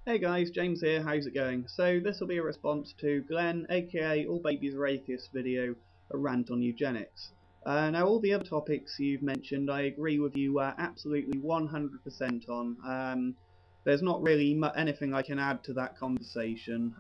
Hey guys, James here, how's it going? So this will be a response to Glenn, aka All Babies Are Atheists video, a rant on eugenics. Now all the other topics you've mentioned I agree with you absolutely 100% on. There's not really anything I can add to that conversation,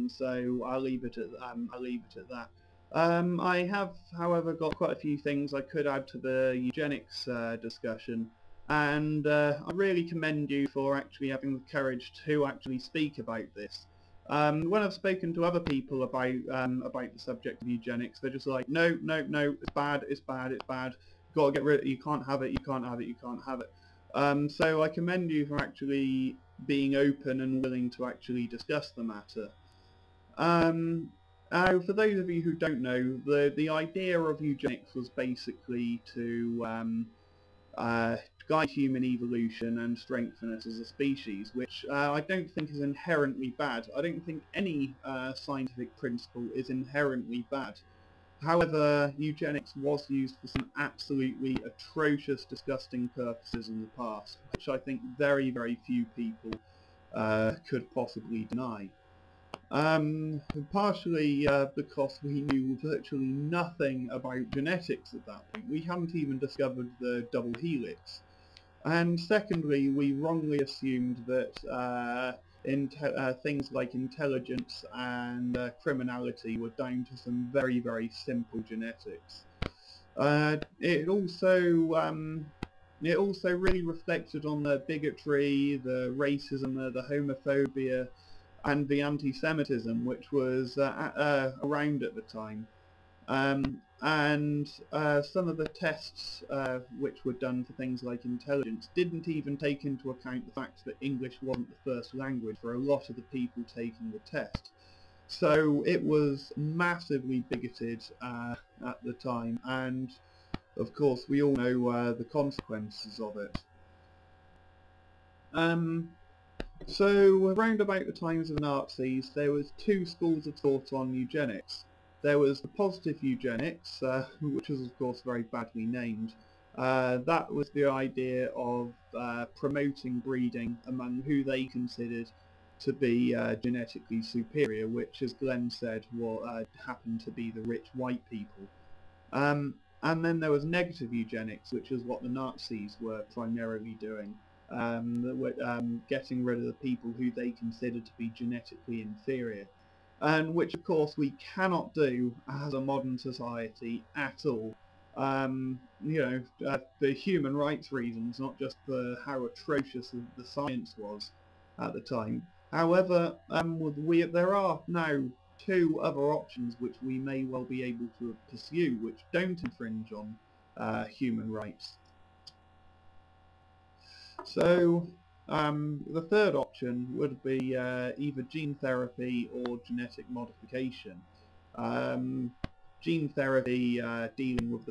so I'll leave it at that. I have, however, got quite a few things I could add to the eugenics discussion. And I really commend you for actually having the courage to actually speak about this. When I've spoken to other people about the subject of eugenics, they're just like, no, no, no, it's bad, it's bad, it's bad. Got to get rid of it. You can't have it. You can't have it. You can't have it. So I commend you for actually being open and willing to actually discuss the matter. For those of you who don't know, the idea of eugenics was basically to guide human evolution and strengthen us as a species, which I don't think is inherently bad. I don't think any scientific principle is inherently bad. However, eugenics was used for some absolutely atrocious, disgusting purposes in the past, which I think very, very few people could possibly deny. Partially because we knew virtually nothing about genetics at that point. We hadn't even discovered the double helix. And secondly, we wrongly assumed that things like intelligence and criminality were down to some very, very simple genetics. It also really reflected on the bigotry, the racism, the homophobia, and the anti-Semitism which was around at the time. Some of the tests which were done for things like intelligence didn't even take into account the fact that English wasn't the first language for a lot of the people taking the test. So it was massively bigoted at the time, and of course we all know the consequences of it. So around about the times of the Nazis, there was two schools of thought on eugenics. There was the positive eugenics, which was of course very badly named. That was the idea of promoting breeding among who they considered to be genetically superior, which, as Glenn said, happened to be the rich white people. And then there was negative eugenics, which is what the Nazis were primarily doing. Getting rid of the people who they considered to be genetically inferior, and which of course we cannot do as a modern society at all. For human rights reasons, not just for how atrocious the science was at the time. However, there are now two other options which we may well be able to pursue, which don't infringe on human rights. So the third option would be either gene therapy or genetic modification. Gene therapy dealing with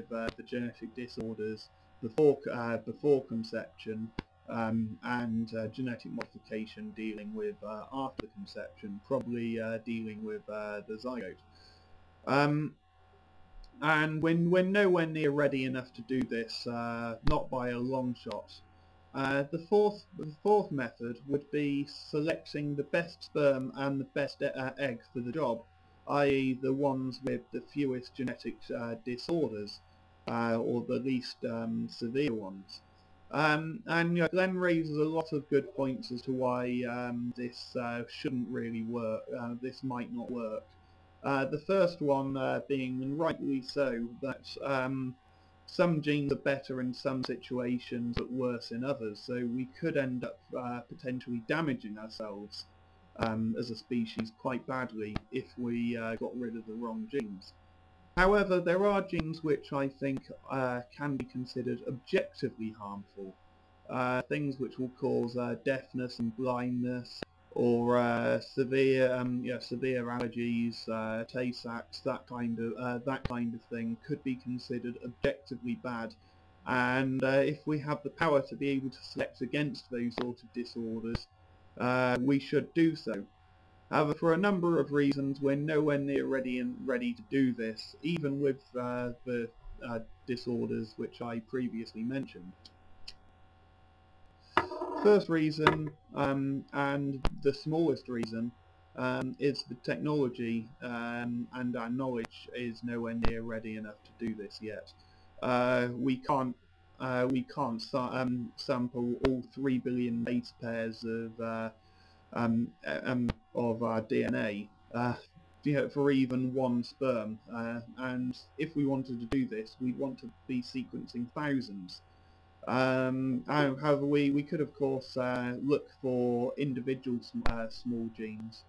the genetic disorders before conception, and genetic modification dealing with after conception, probably dealing with the zygote. And we're nowhere near ready enough to do this, not by a long shot. The fourth method would be selecting the best sperm and the best egg for the job, i.e. the ones with the fewest genetic disorders, or the least severe ones. Glenn raises a lot of good points as to why this shouldn't really work, this might not work. The first one being, and rightly so, that some genes are better in some situations but worse in others, so we could end up potentially damaging ourselves as a species quite badly if we got rid of the wrong genes. However, there are genes which I think can be considered objectively harmful, things which will cause deafness and blindness, or severe allergies, Tay-Sachs, that kind of thing could be considered objectively bad. And if we have the power to be able to select against those sort of disorders, we should do so. However, for a number of reasons, we're nowhere near ready to do this, even with the disorders which I previously mentioned. First reason, and the smallest reason, is the technology, and our knowledge is nowhere near ready enough to do this yet. We can't sample all 3 billion base pairs of our DNA for even one sperm, and if we wanted to do this, we'd want to be sequencing thousands. However, we could of course look for individual small genes,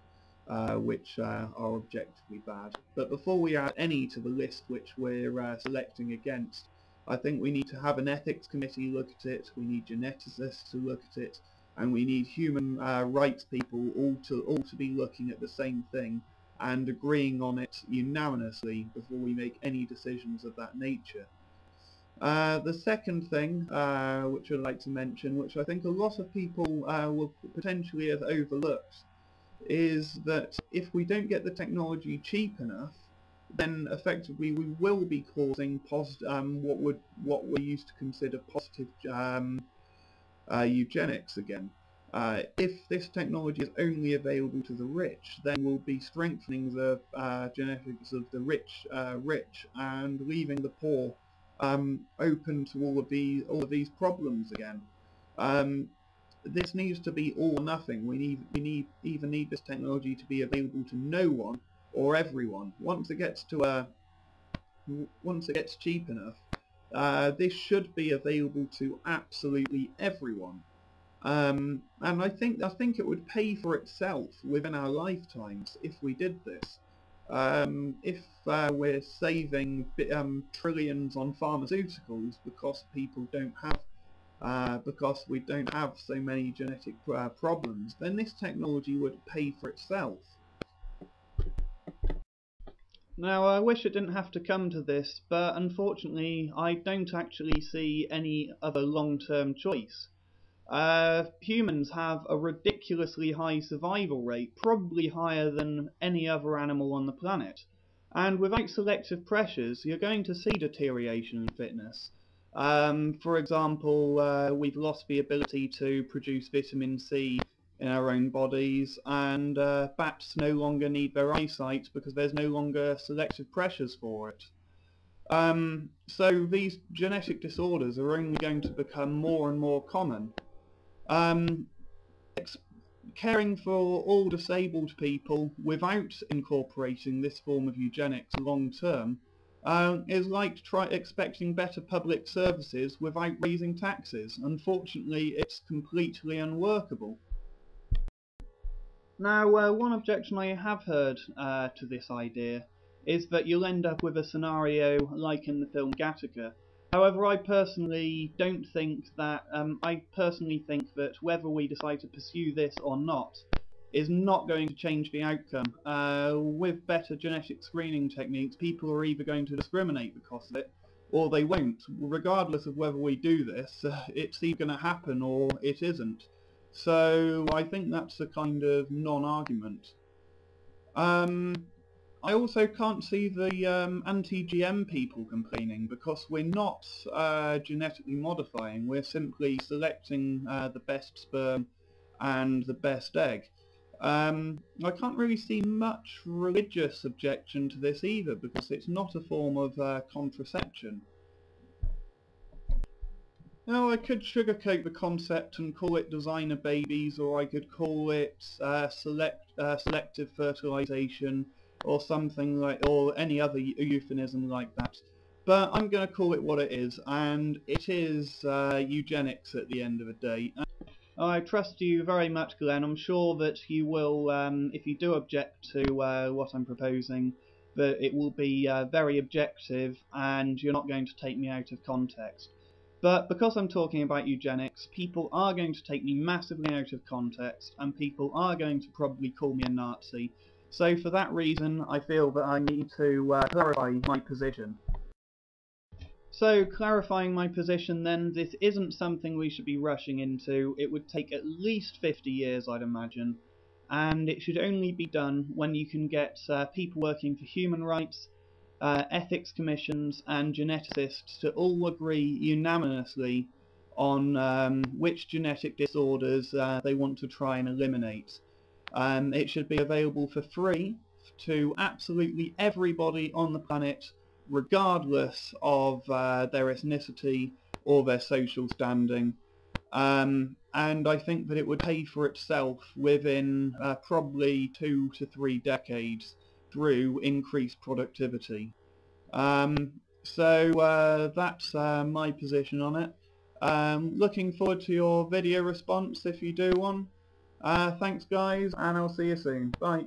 which are objectively bad. But before we add any to the list which we're selecting against, I think we need to have an ethics committee look at it, we need geneticists to look at it, and we need human rights people all to be looking at the same thing and agreeing on it unanimously before we make any decisions of that nature. The second thing which I'd like to mention, which I think a lot of people will potentially have overlooked, is that if we don't get the technology cheap enough, then effectively we will be causing what we used to consider positive eugenics again. If this technology is only available to the rich, then we'll be strengthening the genetics of the rich and leaving the poor open to all of these problems again. This needs to be all or nothing. We either need this technology to be available to no one or everyone. Once it gets cheap enough, this should be available to absolutely everyone. And I think it would pay for itself within our lifetimes if we did this. If we're saving trillions on pharmaceuticals because we don't have so many genetic problems, then this technology would pay for itself. Now, I wish it didn't have to come to this, but unfortunately I don't actually see any other long-term choice. Humans have a ridiculously high survival rate, probably higher than any other animal on the planet. And without selective pressures, you're going to see deterioration in fitness. For example, we've lost the ability to produce vitamin C in our own bodies, and bats no longer need their eyesight because there's no longer selective pressures for it. So these genetic disorders are only going to become more and more common. Caring for all disabled people without incorporating this form of eugenics long term is like expecting better public services without raising taxes. Unfortunately, it's completely unworkable. Now, one objection I have heard to this idea is that you'll end up with a scenario like in the film Gattaca. However, I personally think that whether we decide to pursue this or not is not going to change the outcome. With better genetic screening techniques, people are either going to discriminate because of it, or they won't. Regardless of whether we do this, it's either going to happen or it isn't. So I think that's a kind of non-argument. I also can't see the anti-GM people complaining, because we're not genetically modifying, we're simply selecting the best sperm and the best egg. I can't really see much religious objection to this either, because it's not a form of contraception. Now, I could sugarcoat the concept and call it designer babies, or I could call it selective fertilization, or something like, or any other euphemism like that. But I'm going to call it what it is, and it is eugenics at the end of the day. I trust you very much, Glenn. I'm sure that you will, if you do object to what I'm proposing, that it will be very objective and you're not going to take me out of context. But because I'm talking about eugenics, people are going to take me massively out of context, and people are going to probably call me a Nazi. So for that reason, I feel that I need to clarify my position. So, clarifying my position then, this isn't something we should be rushing into. It would take at least 50 years, I'd imagine, and it should only be done when you can get people working for human rights, ethics commissions and geneticists to all agree unanimously on which genetic disorders they want to try and eliminate. It should be available for free to absolutely everybody on the planet, regardless of their ethnicity or their social standing. And I think that it would pay for itself within probably 2 to 3 decades through increased productivity. So that's my position on it. Looking forward to your video response if you do one. Thanks guys, and I'll see you soon. Bye.